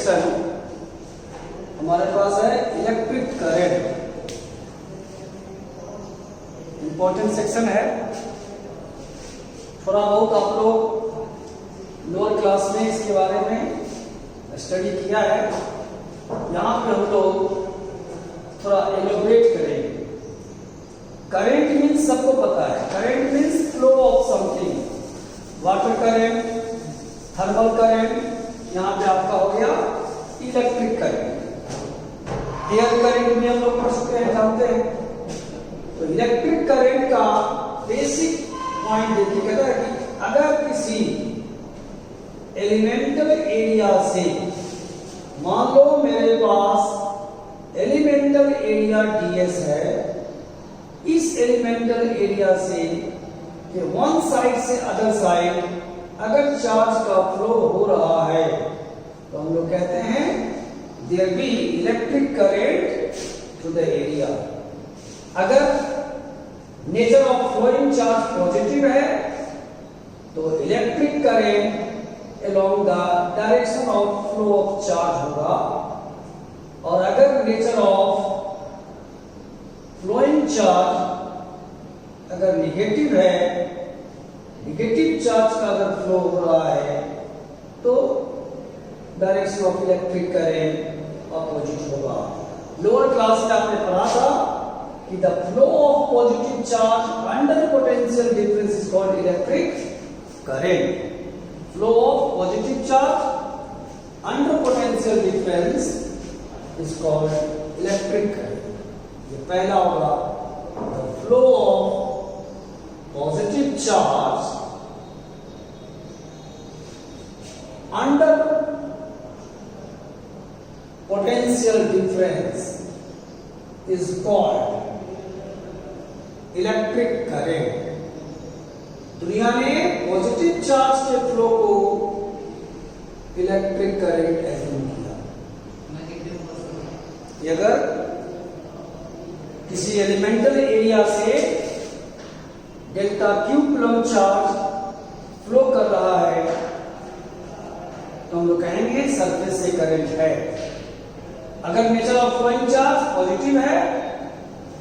Section हमारे पास है electric current. Important section है, थोड़ा बहुत आप लोग लोअर क्लास में इसके बारे में स्टडी किया है। यहाँ पे हम लोग थोड़ा एलोबरेट करेंगे। करंट मीन्स सबको पता है, current means flow of something. Water current, thermal current, यहाँ पे आपका हो गया इलेक्ट्रिक करंट। एयर करंट भी हम लोग पढ़ चुके हैं, जानते हैं। तो इलेक्ट्रिक करंट का बेसिक पॉइंट देखिए, कहता है कि अगर किसी एलिमेंटल एरिया से, मान लो मेरे पास एलिमेंटल एरिया ds है, इस एलिमेंटल एरिया से वन साइड से अदर साइड अगर चार्ज का फ्लो हो रहा है तो हम लोग कहते हैं there be electric current to the area. अगर nature of flowing charge positive है तो electric current along the direction of flow of charge होगा, और अगर नेचर ऑफ फ्लोइंग चार्ज अगर निगेटिव है, निगेटिव चार्ज का अगर फ्लो हो रहा है तो direction of electric current opposite होगा। लोअर क्लास में आपने पढ़ा था कि the flow of positive charge under potential difference is called electric current. Flow of positive charge under potential difference is called electric current। ये पहला होगा, the flow of positive charge under potential difference is called electric current। दुनिया ने positive charge के flow को electric current assume किया। अगर किसी एलिमेंटल एरिया से delta Q coulomb charge flow कर रहा है तो हम लोग कहेंगे सरफेस से करंट है। अगर nature of flowing charge positive है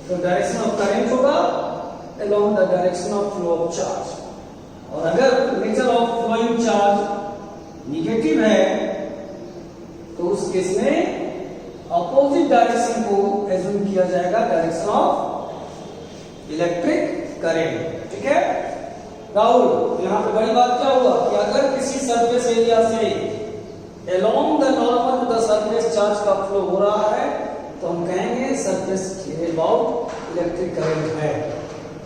तो डायरेक्शन ऑफ करंट होगा along the direction of flow of charge। और अगर nature of flowing charge negative है तो उस केस में अपोजिट डायरेक्शन को एज्यूम किया जाएगा, डायरेक्शन ऑफ इलेक्ट्रिक करंट। ठीक है राहुल, यहाँ पे बड़ी बात क्या हुआ कि अगर किसी सरफेस एरिया से along the normal to the surface charge का फ्लो हो रहा है तो हम कहेंगे सरफेस के अबाउट इलेक्ट्रिक करंट है।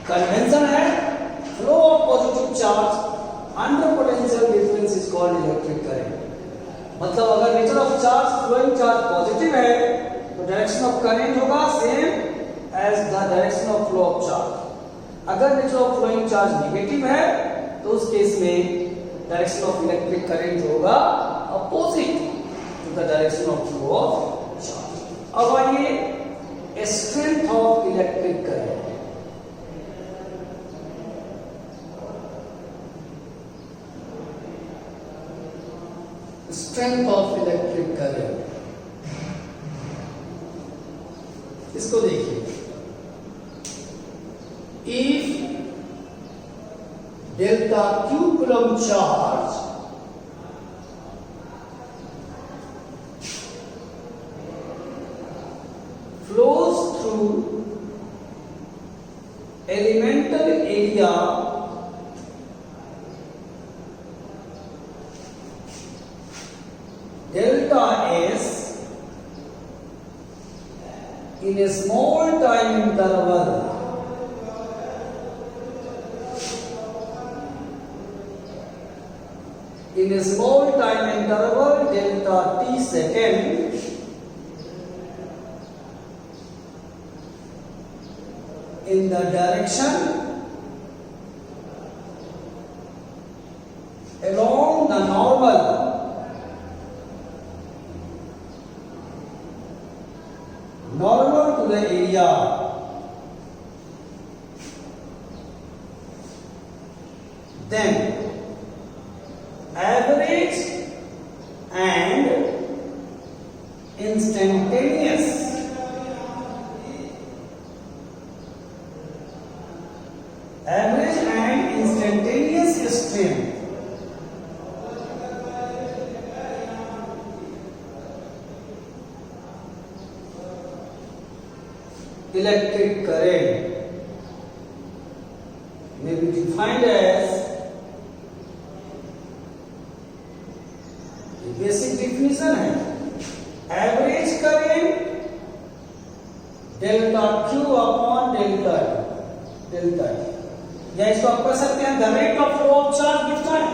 कन्वेंशन है flow of positive charge under potential difference is called electric current। मतलब अगर nature of charge flowing charge positive है तो डायरेक्शन ऑफ करंट होगा same as the direction of flow of charge. अगर nature of flowing charge negative है तो उस case में डायरेक्शन ऑफ इलेक्ट्रिक करंट होगा opposite to the direction of flow of charge. अब आइए strength of electric current. Strength of electric current, इसको देखिए। If delta Q coulomb charge flows through elemental area delta s in a small time interval delta t second in the direction along the normal to the area, then average and instantaneous average and instantaneous strength electric current may be defined as basic definition है average current delta Q upon delta delta या इसको आप कह सकते हैं the rate of flow of charge with time.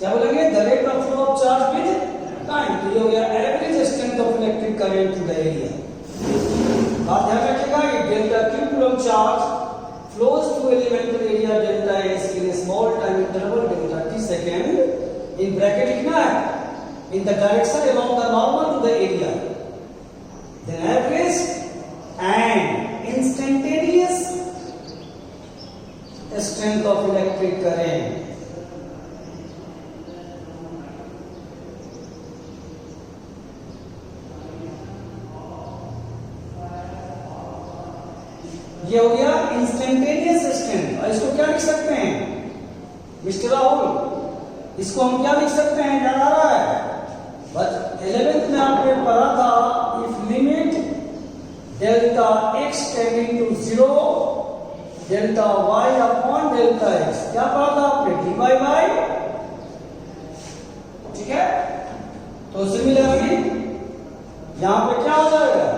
क्या बोलेंगे? The rate of flow of charge with time. तो ये हो गया average strength of electric current to the area. आप ध्यान रखिएगा ये delta Q coulomb charge flows through elemental area delta s in a small time interval delta t second in bracket लिखना है in the direction along the normal to the area, then average and instantaneous strength of electric current ये हो गया instantaneous strength. और इसको क्या लिख सकते हैं मिस्टर राहुल? इसको हम क्या लिख सकते हैं? याद आ रहा है? बस 11th में आपने पढ़ा था if limit delta x tending to 0 delta y upon delta x। क्या पढ़ा था आपने? dy बाय, ठीक है। तो सिमिलरली यहां पे क्या हो जाएगा?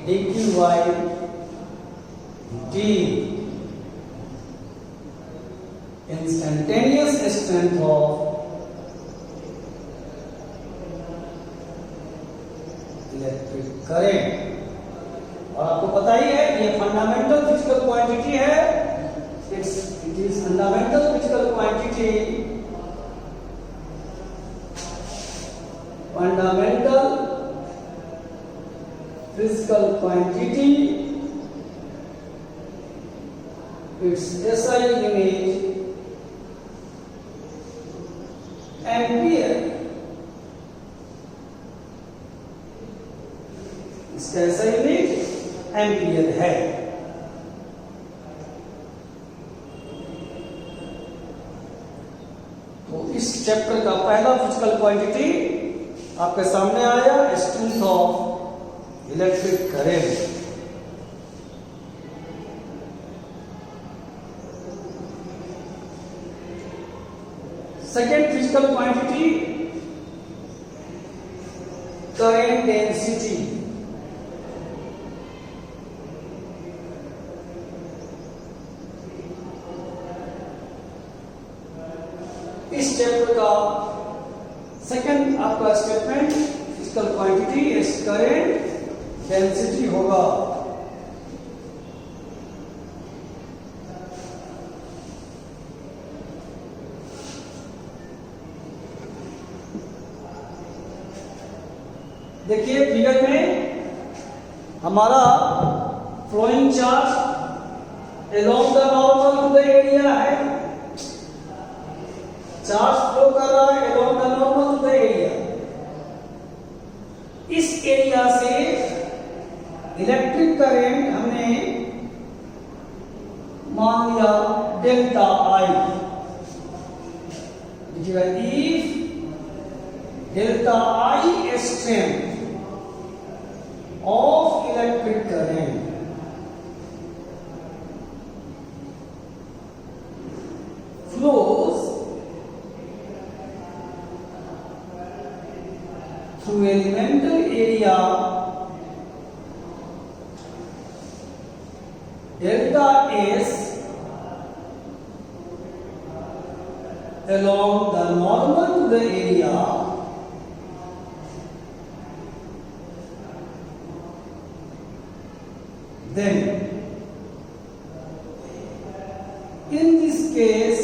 dqy T instantaneous strength of electric current। और आपको पता ही है ये फंडामेंटल फिजिकल क्वांटिटी है। It is fundamental physical quantity, fundamental physical quantity its SI unit ampere. इसका SI यूनिट एम्पियर है। तो इस चैप्टर का पहला फिजिकल क्वांटिटी आपके सामने आया, strength of electric current. Second physical quantity current density। इस चैप्टर का सेकंड आपका statement physical quantity is current density होगा। देखिए फिगर में हमारा flowing charge along the normal to the area है। चार्ज फ्लो कर रहा है along the normal to the area. इस एरिया से इलेक्ट्रिक करंट हमने मान लिया delta I. If delta I strength of electric current flows through elemental area delta S along the normal to the area then in this case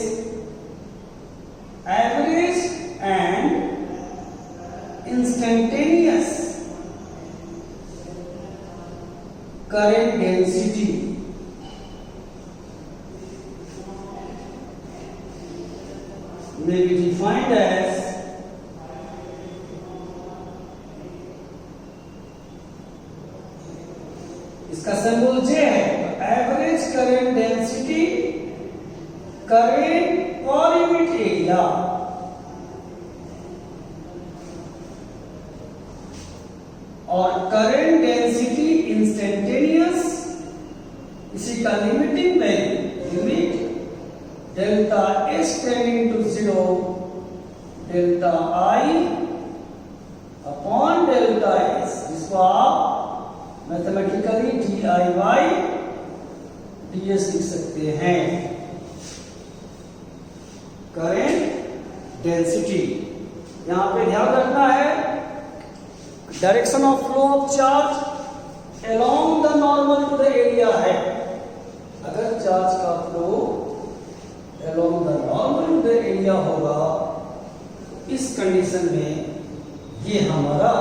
average and instantaneous current density may be defined as symbol J है, average current density, current पर unit area. और current density instantaneous, इसी का limiting value, limit delta S tending to 0, delta I upon delta S, जिसको आप mathematically D I by D S लिख सकते हैं। करंट डेंसिटी, यहां पे ध्यान रखना है, direction of flow of charge along the normal to the area है। अगर चार्ज का flow along the normal to the area होगा, इस कंडीशन में ये हमारा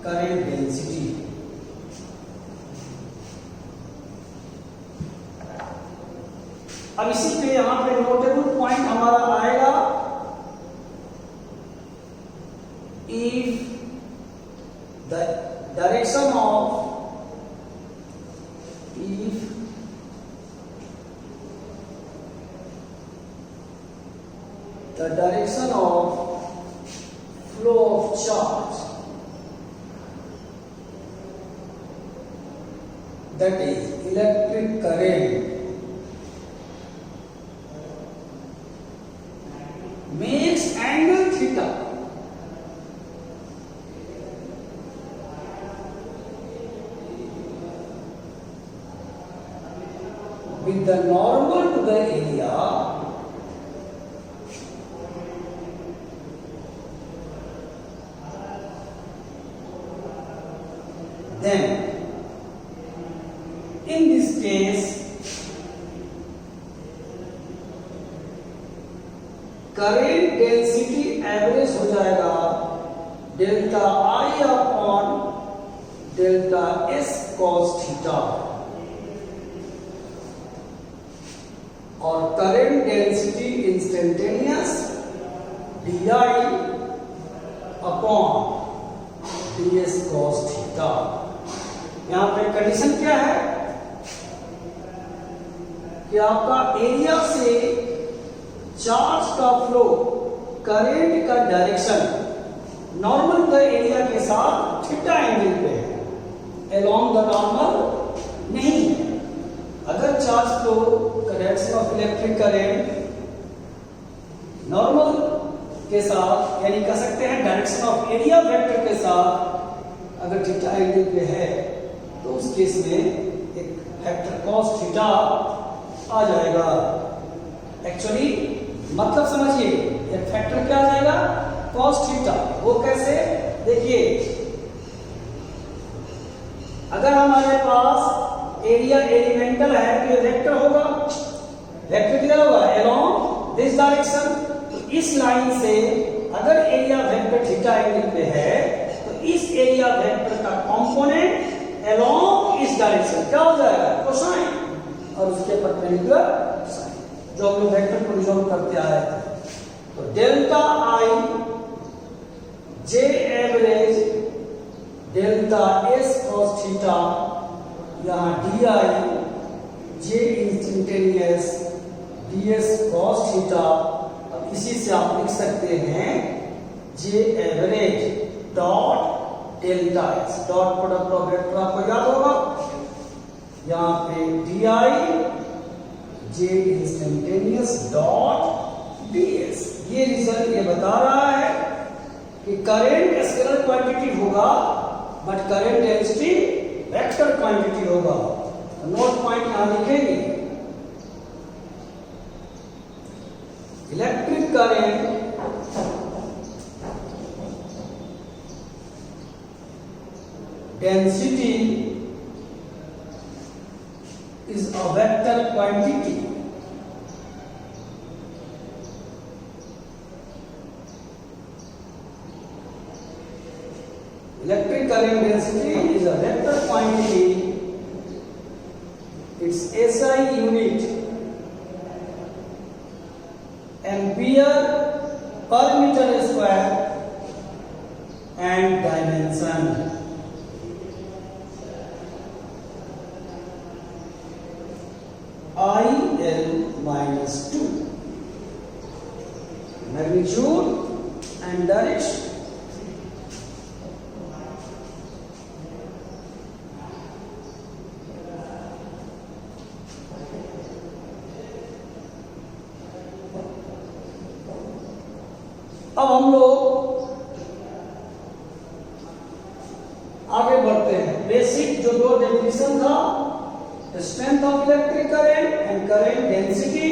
करंट डेंसिटी। अब इसी पे यहां पे नोटेबल पॉइंट हमारा आएगा, if the direction of flow of charge, that is electric current, makes angle theta with the normal to the area, then in this case current density average हो जाएगा delta I upon delta S cos theta, और current density instantaneous D I upon D S cos theta. यहां पे condition क्या है कि आपका area से चार्ज का फ्लो, करंट का डायरेक्शन नॉर्मल द एरिया के साथ थीटा एंगल पे है, अलोंग द नॉर्मल नहीं है। अगर charge flow direction of electric current normal के साथ, यानी कह सकते हैं डायरेक्शन ऑफ एरिया वेक्टर के साथ अगर थीटा एंगल पे है, तो उस केस में एक फैक्टर कॉस थीटा आ जाएगा। एक्चुअली मतलब समझिए, एक फैक्टर क्या आ जाएगा, कॉस थीटा। वो कैसे, देखिए, अगर हमारे पास एरिया एलिमेंटल है तो ये वेक्टर होगा, वेक्टर किधर होगा, अलोंग दिस डायरेक्शन। तो इस लाइन से अगर एरिया वेक्टर थीटा एंगल पे है, तो इस एरिया वेक्टर का कंपोनेंट अलोंग इस डायरेक्शन क्या हो जाएगा, कोसाइन, और उसके परपेंडिकुलर साइन, जो हम लोग वेक्टर को रिजॉल्व करते आए थे। तो delta I J average delta S cos theta, यहां D I J instantaneous D S cos theta. अब इसी से आप लिख सकते हैं J average dot delta S, dot product of vector आपको याद होगा, यहां पे D I J instantaneous dot D S. ये रिजल्ट ये बता रहा है कि करंट स्केलर क्वांटिटी होगा, but current density vector quantity होगा। नोट पॉइंट यहां लिखेंगे, electric current density is a vector quantity. Electric current density is a vector quantity. Its SI unit ampere per meter square and dimension. IL minus 2, magnitude and direction. अब हम लोग आगे बढ़ते हैं। Basic जो दो डेफिनेशन था, strength of electric current and current density,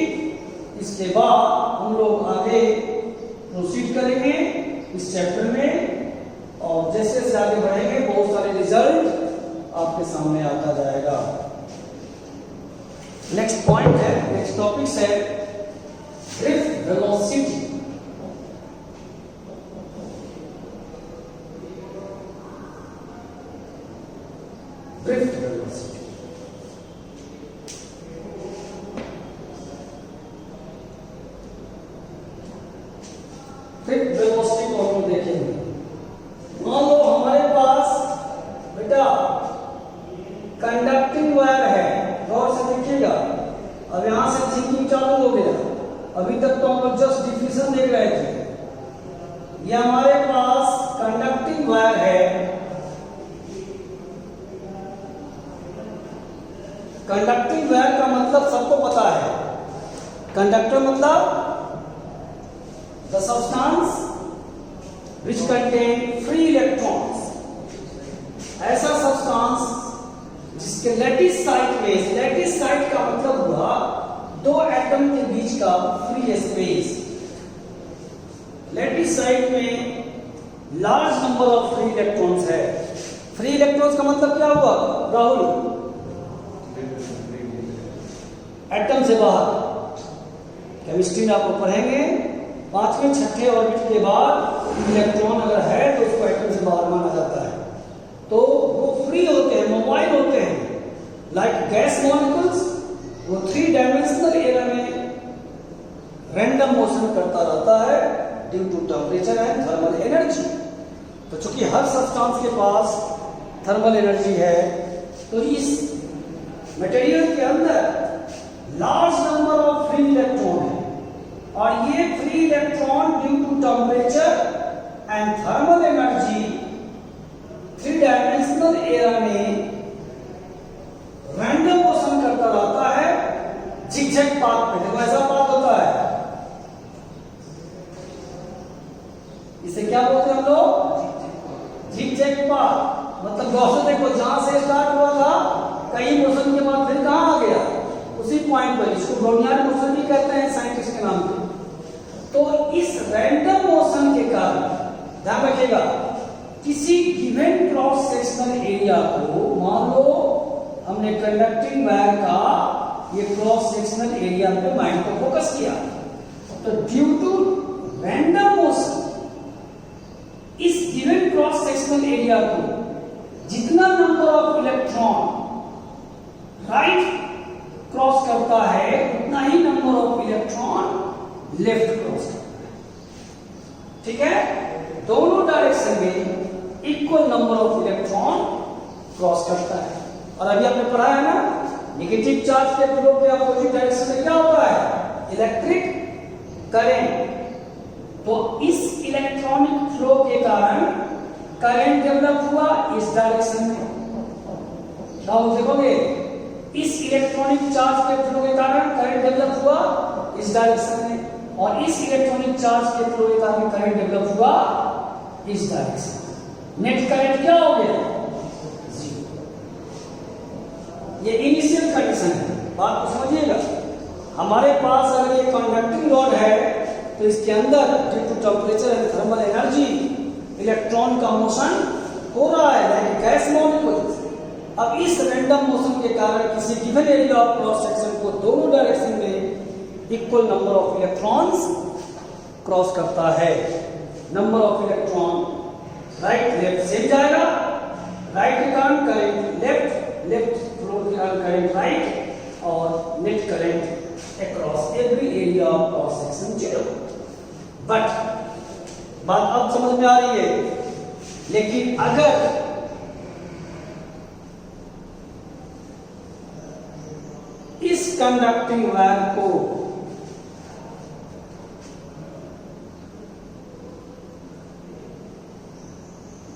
इसके बाद हम लोग आगे प्रोसीड करेंगे इस चैप्टर में, और जैसे जैसे आगे बढ़ेंगे बहुत सारे रिजल्ट आपके सामने आता जाएगा। नेक्स्ट पॉइंट है, नेक्स्ट टॉपिक है drift velocity. Drift velocity drift velocity को हम देखेंगे। मान लो हमारे पास बेटा कंडक्टिंग वायर है, गौर से देखिएगा। अब यहां से थिंकिंग चालू हो गया। अभी तक तो हम लोग जस्ट डिफिनेशन देख रहे थे। ये हमारे पास कंडक्टिंग वायर है। कंडक्टिंग वायर का मतलब सबको पता है। कंडक्टर मतलब the substance which contain free electrons. ऐसा सब्सटेंस जिसके लैटिस साइड में, लैटिस साइड का मतलब हुआ दो एटम के बीच का फ्री स्पेस। लैटिस साइड में large number of free electrons है। फ्री इलेक्ट्रॉन्स का मतलब क्या हुआ राहुल? एटम से बाहर। केमिस्ट्री में आपको पढ़ेंगे, पांचवें छठे ऑर्बिट के बाद इलेक्ट्रॉन अगर है तो उसको एटम से बाहर माना जाता है। तो वो फ्री होते हैं, मोबाइल होते हैं, लाइक गैस मॉलिक्यूल्स। वो 3 डायमेंशनल एरिया में रैंडम मोशन करता रहता है due to temperature and thermal energy. तो चूंकि हर सब्सटेंस के पास थर्मल एनर्जी है, तो इस मटेरियल के अंदर large number of free electron है, और ये free electron due to temperature and thermal energy 3 dimensional area में रैंडम मोशन करता रहता है झिकझक पाथ पे। देखो ऐसा पाथ होता है, इसे क्या बोलते हैं हम लोग? झिकझक पाथ। मतलब दोस्तों देखो, जहां से स्टार्ट हुआ था कई मोशन के बाद फिर कहां आ गया? उसी पॉइंट पर। इसको ब्रोनियर मोशन भी कहते हैं साइंटिस्ट के नाम पे। तो इस रैंडम मोशन के कारण, ध्यान रखिएगा, किसी गिवन क्रॉस सेक्शनल एरिया को, मान लो हमने कंडक्टिंग वायर का ये क्रॉस सेक्शनल एरिया पे माइंड को फोकस किया, तो ड्यू टू रैंडम मोशन इस गिवन क्रॉस सेक्शनल एरिया को जितना number of electron right cross करता है, उतना ही number of electron left cross करता है। ठीक है? दोनों डायरेक्शन में equal number of electron cross करता है। और अभी आपने पढ़ा है ना, नेगेटिव चार्ज के फ्लो के अपोजिट डायरेक्शन में क्या होता है? Electric current. तो इस इलेक्ट्रॉनिक फ्लो के कारण करंट डेवलप हुआ इस डायरेक्शन में। आप देखोगे, इस इलेक्ट्रॉनिक चार्ज के फ्लो के कारण करंट डेवलप हुआ इस डायरेक्शन में, और इस इलेक्ट्रॉनिक चार्ज के फ्लो के कारण करंट डेवलप हुआ इस डायरेक्शन में। नेट करंट क्या हो गया? 0। ये इनिशियल कंडीशन है, बात को समझिएगा। हमारे पास अगर ये कंडक्टिंग रॉड है तो इसके अंदर due to temperature and thermal energy electron का मोशन हो रहा है, लाइक गैस मॉलिक्यूल्स। अब इस रैंडम मोशन के कारण किसी given area of cross section को दोनों डायरेक्शन में equal number of electrons cross करता है। Number of electron right left से जाएगा, राइट के कारण करंट लेफ्ट, लेफ्ट फ्लो के कारण करंट राइट, और net current across every area of cross section 0। But बात अब समझ में आ रही है, लेकिन अगर इस कंडक्टिंग वायर को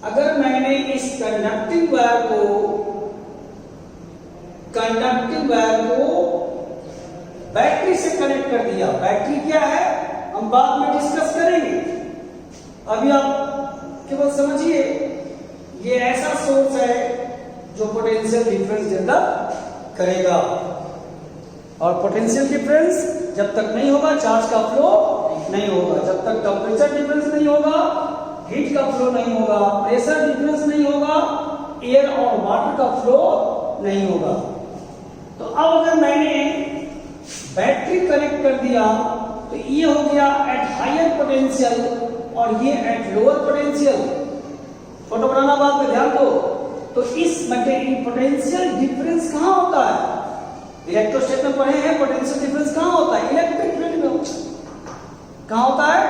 अगर मैंने इस कंडक्टिंग वायर को बैटरी से कनेक्ट कर दिया। बैटरी क्या है हम बाद में डिस्कस करेंगे, अभी आप केवल समझिए ये ऐसा सोर्स है जो पोटेंशियल डिफरेंस डेवलप करेगा। और पोटेंशियल डिफरेंस जब तक नहीं होगा चार्ज का फ्लो नहीं होगा, जब तक टेम्परेचर डिफरेंस नहीं होगा, हीट का फ्लो नहीं होगा, प्रेशर डिफरेंस नहीं होगा, एयर और वाटर का फ्लो नहीं होगा। तो अब अगर मैंने बैटरी कनेक्ट कर दिया तो ये हो गया एट हायर पोटेंशियल और ये एट लोअर पोटेंशियल। फोटो बनाना बाद में ध्यान दो। तो इस मटेरियल पोटेंशियल डिफरेंस कहां होता है? इलेक्ट्रोस्टैटिक में पढ़े हैं पोटेंशियल डिफरेंस कहां होता है? इलेक्ट्रिक फील्ड में। कहां होता है?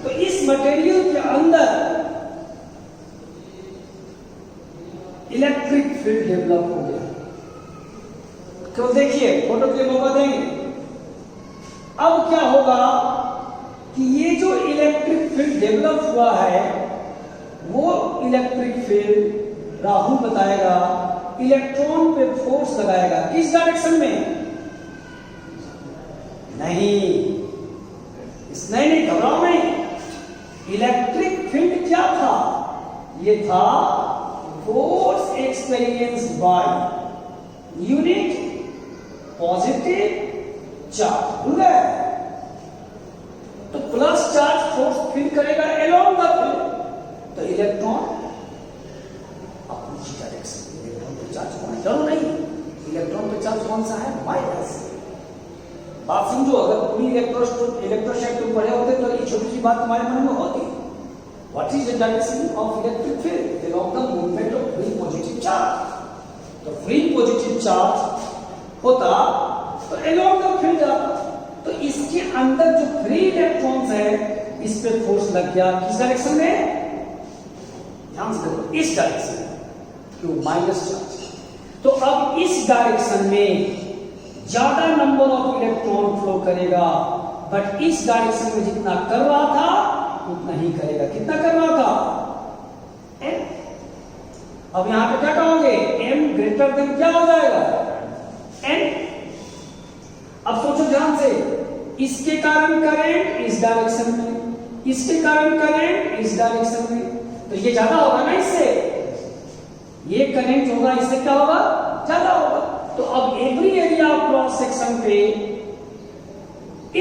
तो इस मटेरियल के अंदर इलेक्ट्रिक फील्ड डेवलप हो गया। तो देखिए फोटो के लिए मौका देंगे। अब क्या होगा कि ये जो इलेक्ट्रिक फील्ड डेवलप हुआ है वो इलेक्ट्रिक फील्ड राहुल बताएगा इलेक्ट्रॉन पे फोर्स लगाएगा। किस डायरेक्शन में? नहीं घबराओ नहीं। इलेक्ट्रिक फील्ड क्या था? ये था force experienced by unit positive charge. भूल गए? तो प्लस चार्ज फोर्स फील करेगा अलोंग द फील्ड, तो इलेक्ट्रॉन अपनी डायरेक्शन। इलेक्ट्रॉन पे चार्ज कौन है? चलो नहीं, इलेक्ट्रॉन पे चार्ज कौन सा है? माइनस। बात समझो, अगर पूरी इलेक्ट्रोस्टैटिक तुम पढ़े होते तो ये छोटी सी बात तुम्हारे मन में होती। What is the direction of electric field along the movement of free positive charge? तो फ्री पॉजिटिव चार्ज होता तो अलोंग द फील्ड जाता। तो इसके अंदर जो फ्री इलेक्ट्रॉन्स है इस पे फोर्स लग गया। किस डायरेक्शन में? ध्यान से देखो, इस डायरेक्शन में, क्यों? Minus charge. तो अब इस डायरेक्शन में ज्यादा नंबर ऑफ इलेक्ट्रॉन फ्लो करेगा, बट इस डायरेक्शन में जितना कर रहा था उतना ही करेगा। कितना कर रहा था? m। अब यहां पे क्या कहोगे? m ग्रेटर देन क्या हो जाएगा? n। अब सोचो ध्यान से, इसके कारण करंट इस डायरेक्शन में, इसके कारण करंट इस डायरेक्शन में, तो ये ज्यादा होगा ना इससे। ये करंट होगा, इससे क्या होगा? ज्यादा होगा। तो अब every area of cross section पे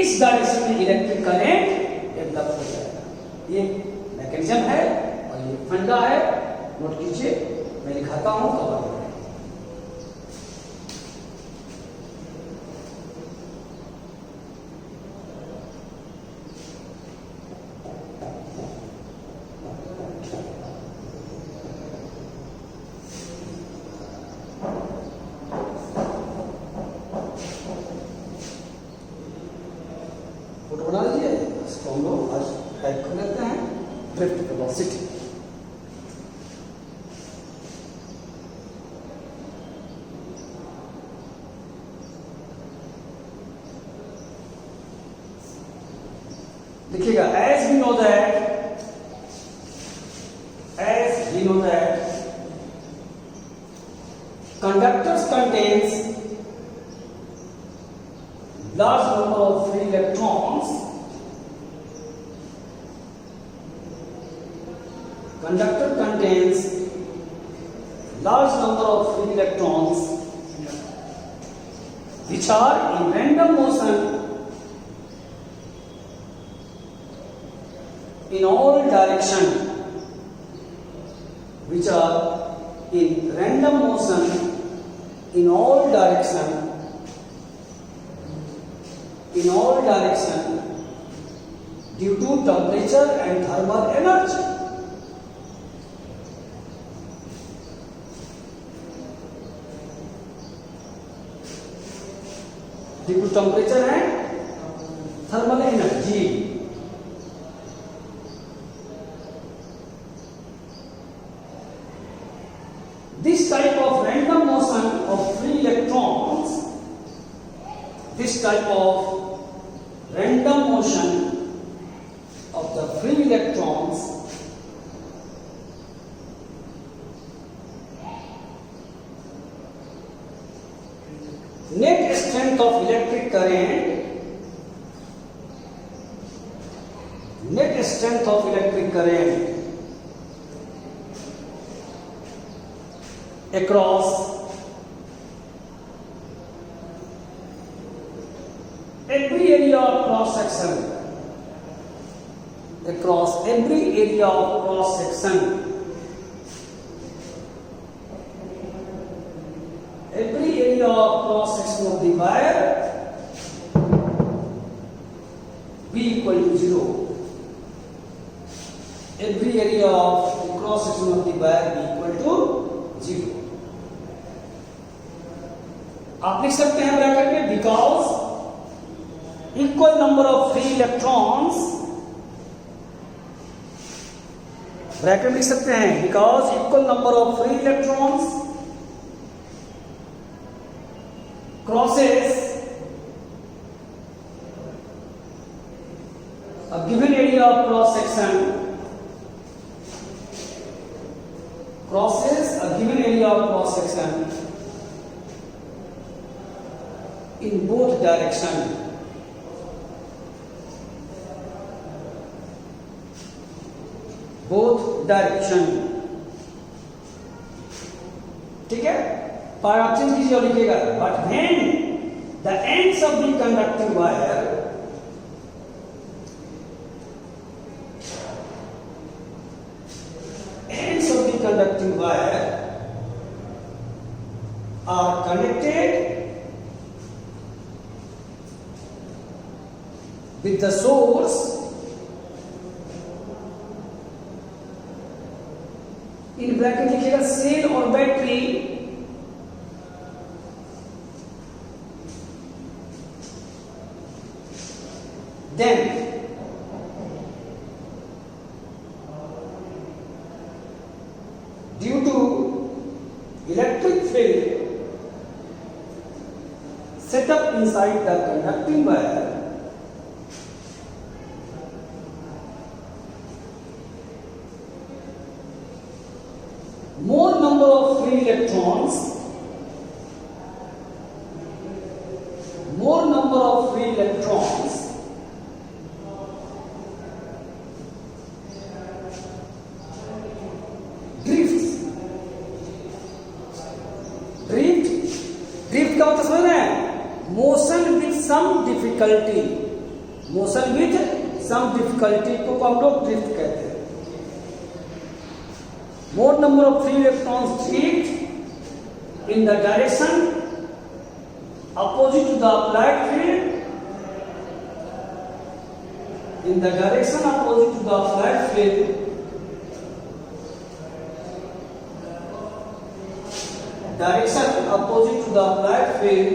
इस डायरेक्शन में इलेक्ट्रिक करंट डेवलप हो जाएगा। ये मैकेनिज्म है और ये फंडा है। नोट कीजिए, मैं लिखाता हूं तो बना लीजिए। इसको हम लोग आज टाइप कर लेते हैं ड्रिफ्ट वेलोसिटी। देखिएगा, as we know that conductors contains large number of free electrons. Conductor contains large number of free electrons which are in random motion in all direction, which are in random motion in all direction due to temperature and thermal energy. Due to temperature and thermal energy. This type of random motion of free electrons this type of random motion of the free electrons net strength of electric current across every area of cross section of the wire B equal to 0. Every area of the cross section of the wire B equal to 0. आप लिख सकते हैं bracket में because equal number of free electrons, bracket लिख सकते हैं because equal number of free electrons crosses a given area of cross section in both direction. ठीक है, पर आप चेंज कीजिए और लिखिएगा but when the ends of the conducting wire are connected with the source in bracket लिखिएगा cell और battery then due to electric field set up inside the conducting wire, more number of free electrons drift का मतलब समझ रहे हैं, motion with some difficulty को हम लोग ड्रिफ्ट कहते हैं. मोर number of free electrons drift in the direction opposite to the applied field, direction opposite to the applied field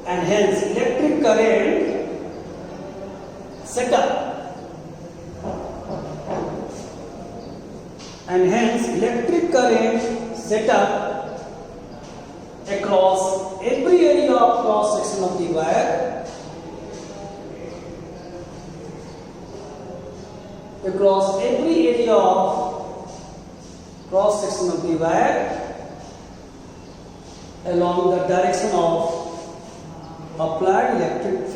and hence electric current set up across every area of cross section of the wire, along the direction of applied electric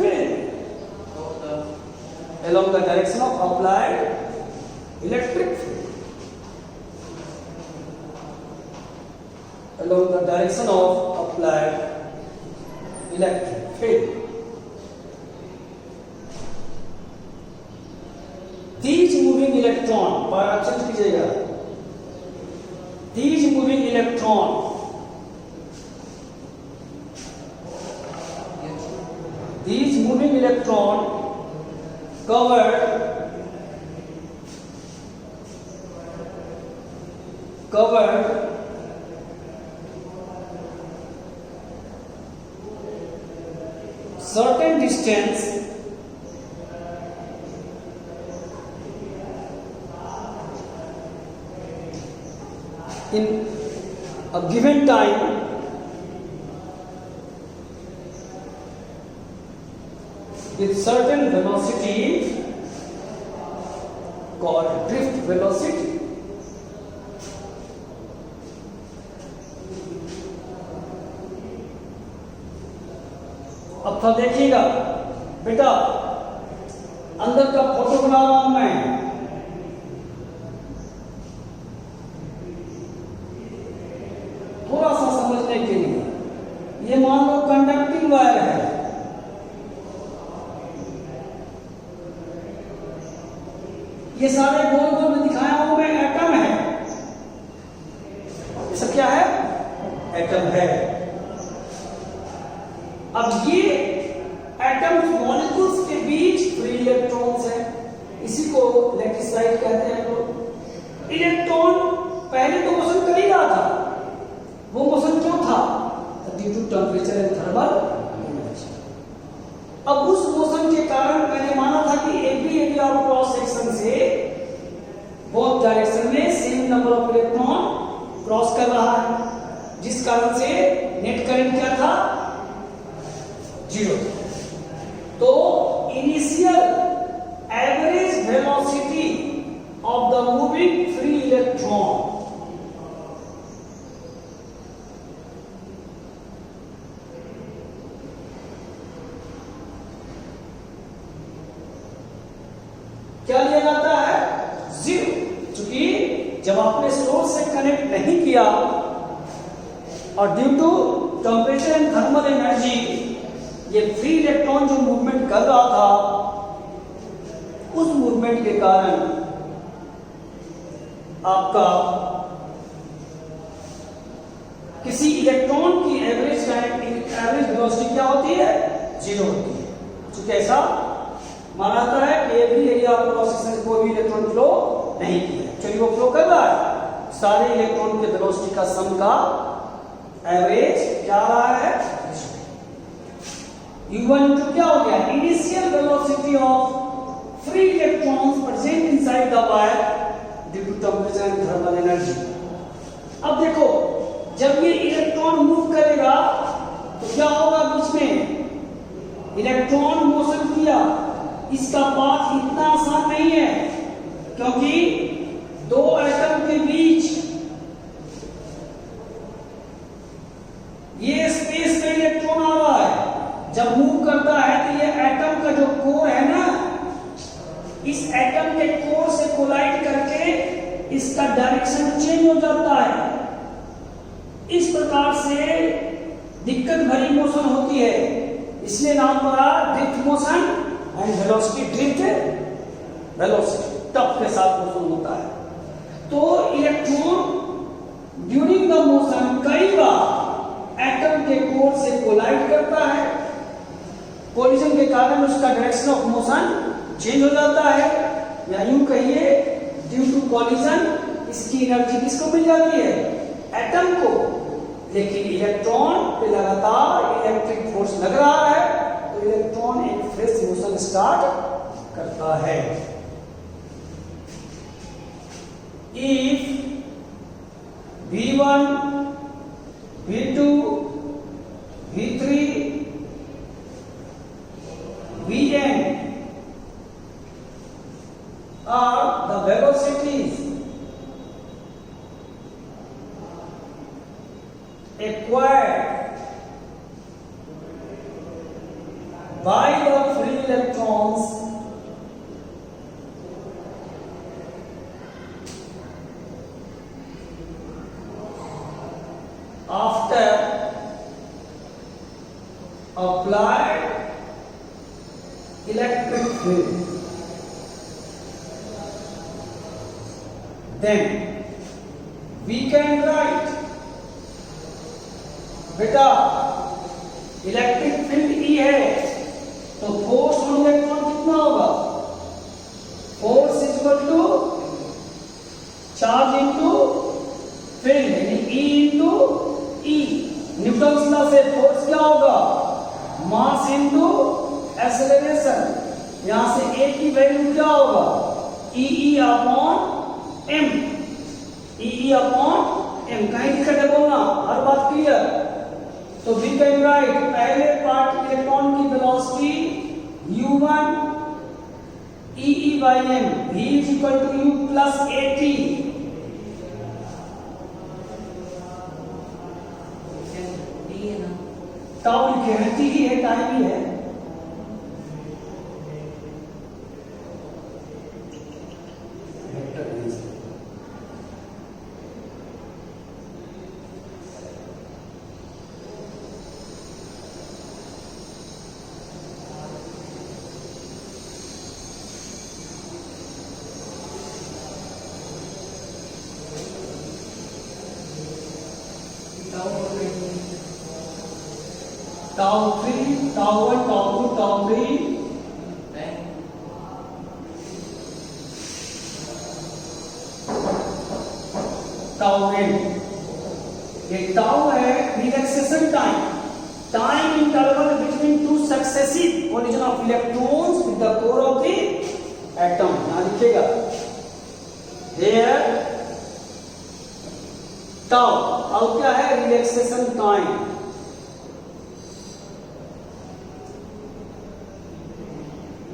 field. These moving electron, पर आप change कीजिएगा, these moving electron covered certain distance in a given time with certain velocity called drift velocity. अब तो देखिएगा बेटा, अंदर का photo बना रहा हूं मैं। थोड़ा सा समझने के लिए, ये मान लो कंडक्टिंग वायर है, ये सारे गोल गोल में दिखाया हूं मैं एटम है। ये सब क्या है? एटम है। अब ये एटम्स मॉलिक्यूल्स के बीच फ्री इलेक्ट्रॉन्स है, इसी को लैटिसाइड कहते हैं लोग। इलेक्ट्रॉन पहले तो मोशन कर ही रहा था, वो मोशन क्यों था? Due to temperature and thermal energy. अब उस मोशन के कारण मैंने माना था कि every area of cross section से बोथ डायरेक्शन में same number of electron cross कर रहा है, जिस कारण से नेट करंट क्या था? 0। तो initial average velocity of the moving free electron क्या लिया जाता है? 0। क्योंकि जब आपने सोर्स से कनेक्ट नहीं किया और due to temperature and thermal energy ये फ्री इलेक्ट्रॉन जो मूवमेंट कर रहा था, उस मूवमेंट के कारण आपका किसी इलेक्ट्रॉन की एवरेज वेलोसिटी क्या होती है? 0 होती है। क्योंकि ऐसा माना जाता है कि every area of cross section कोई भी इलेक्ट्रॉन फ्लो नहीं किया, चलिए वो फ्लो कर रहा है, सारे इलेक्ट्रॉन के वेलोसिटी का सम का एवरेज क्या आ रहा है? U1 क्या हो गया? Initial velocity of free electrons present inside the wire due to temperature and thermal energy. अब देखो, जब ये इलेक्ट्रॉन मूव करेगा तो क्या होगा? बीच में इलेक्ट्रॉन मोशन किया, इसका पाथ इतना आसान नहीं है, क्योंकि दो एटम के बीच ये स्पेस में इलेक्ट्रॉन आ रहा है। जब मूव करता है तो ये एटम का जो कोर है ना, इस एटम के कोर से कोलाइड करके इसका डायरेक्शन चेंज हो जाता है। इस प्रकार से दिक्कत भरी मोशन होती है, इसलिए नाम पड़ा drift motion and velocity drift velocity, tough के साथ मोशन होता है। तो इलेक्ट्रॉन ड्यूरिंग द मोशन कई बार एटम के कोर से कोलाइड करता है, कोलिजन के कारण उसका डायरेक्शन ऑफ मोशन चेंज हो जाता है, या यूं कहिए ड्यू टू कोलिजन इसकी एनर्जी किसको मिल जाती है? एटम को। लेकिन इलेक्ट्रॉन पे लगातार इलेक्ट्रिक फोर्स लग रहा है, तो इलेक्ट्रॉन एक फ्रेश मोशन स्टार्ट करता है। If V1, V2, V3, Vn are the velocities acquired by the free electrons after applied electric field, then we can write, बेटा इलेक्ट्रिक फील्ड E है तो फोर्स ऑन इलेक्ट्रॉन कितना होगा? Force is equal to charge into field, यानी E into E। Newton law से force क्या होगा? Mass into acceleration. यहां से A की वैल्यू क्या होगा? E upon m, E upon m। कहीं दिक्कत है बोलना, हर बात क्लियर? तो वी कैन राइट, पहले पार्ट इलेक्ट्रॉन की velocity u1 E by m, v is equal to u plus at. Tau लिखे हैं, टी ही है, टाइम ही है। Tau 3, tau 1, tau 2, tau 3, tau n। ये टाउ है relaxation time, time interval between two successive collision of electrons with the core of the atom. यहां लिखेगा here tau. Tau क्या है? Relaxation time.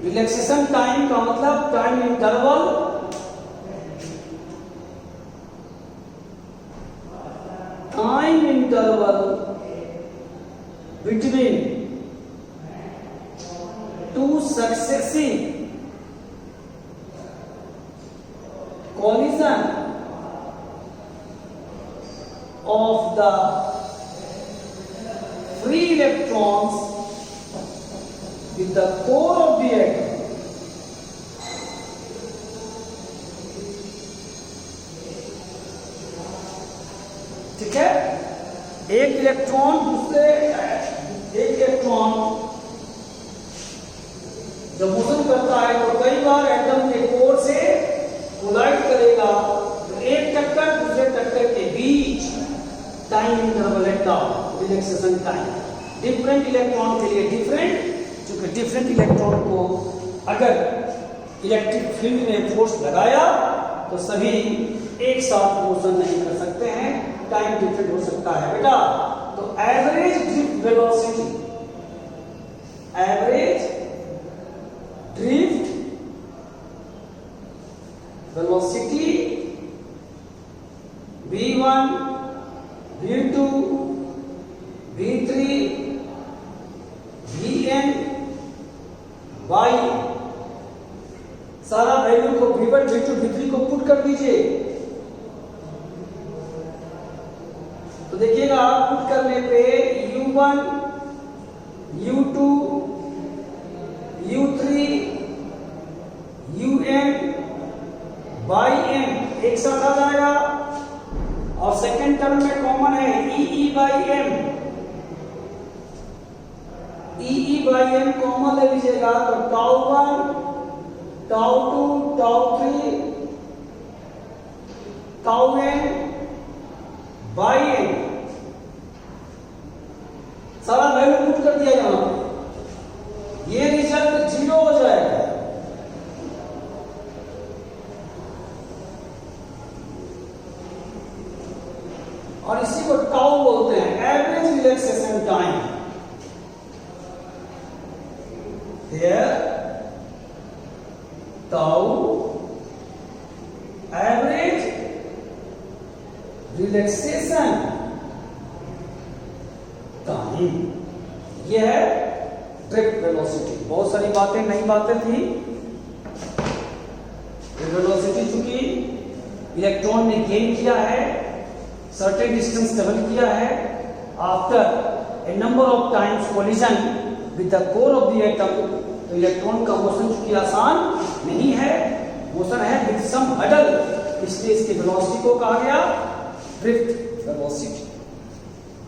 रिलैक्सेशन टाइम का मतलब time interval between two successive collision of the free electrons with the core of the atom। ठीक है, एक electron जब मोशन करता है तो कई बार एटम के कोर से कोलाइड करेगा, तो एक टक्कर दूसरे टक्कर के बीच टाइम इंटरवल है tau, relaxation time. Different electron के लिए डिफरेंट, क्योंकि डिफरेंट इलेक्ट्रॉन को अगर इलेक्ट्रिक फील्ड में फोर्स लगाया तो सभी एक साथ मोशन नहीं कर सकते हैं, टाइम डिफरेंट हो सकता है बेटा। तो average drift velocity, average drift velocity v1, v2, v3, vn by सारा वैल्यू को v1, v2, v3 को पुट कर दीजिए। तो देखिएगा पुट करने पे u1, u2, u3, un by m एक साथ आ जाएगा, और सेकेंड टर्म में कॉमन है E by M. E by M common ले लीजिएगा तो tau 1, tau 2, tau 3, tau n by m, सारा वैल्यू पुट कर दिया यहां पे, ये रिजल्ट 0 हो जाएगा। और इसी को टाउ बोलते हैं, average relaxation time. Here tau average relaxation time, यह है ड्रिफ्ट वेलोसिटी। बहुत सारी बातें नई बातें थी। वेलोसिटी चूंकि इलेक्ट्रॉन ने गेन किया है, सर्टेन डिस्टेंस कवर किया है, after a number of times collision with the core of the atom, तो इलेक्ट्रॉन का मोशन चूंकि आसान नहीं है, मोशन है विद सम हडल, इसलिए इसकी वेलोसिटी को कहा गया ड्रिफ्ट वेलोसिटी।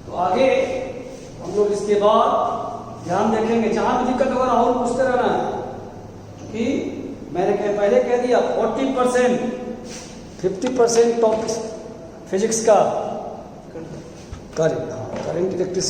तो आगे हम लोग इसके बाद ध्यान देखेंगे, जहां भी दिक्कत होगा और पूछते रहना है, क्योंकि मैंने पहले कह दिया 40% 50% टॉपिक फिजिक्स का करंट इलेक्ट्रिसिटी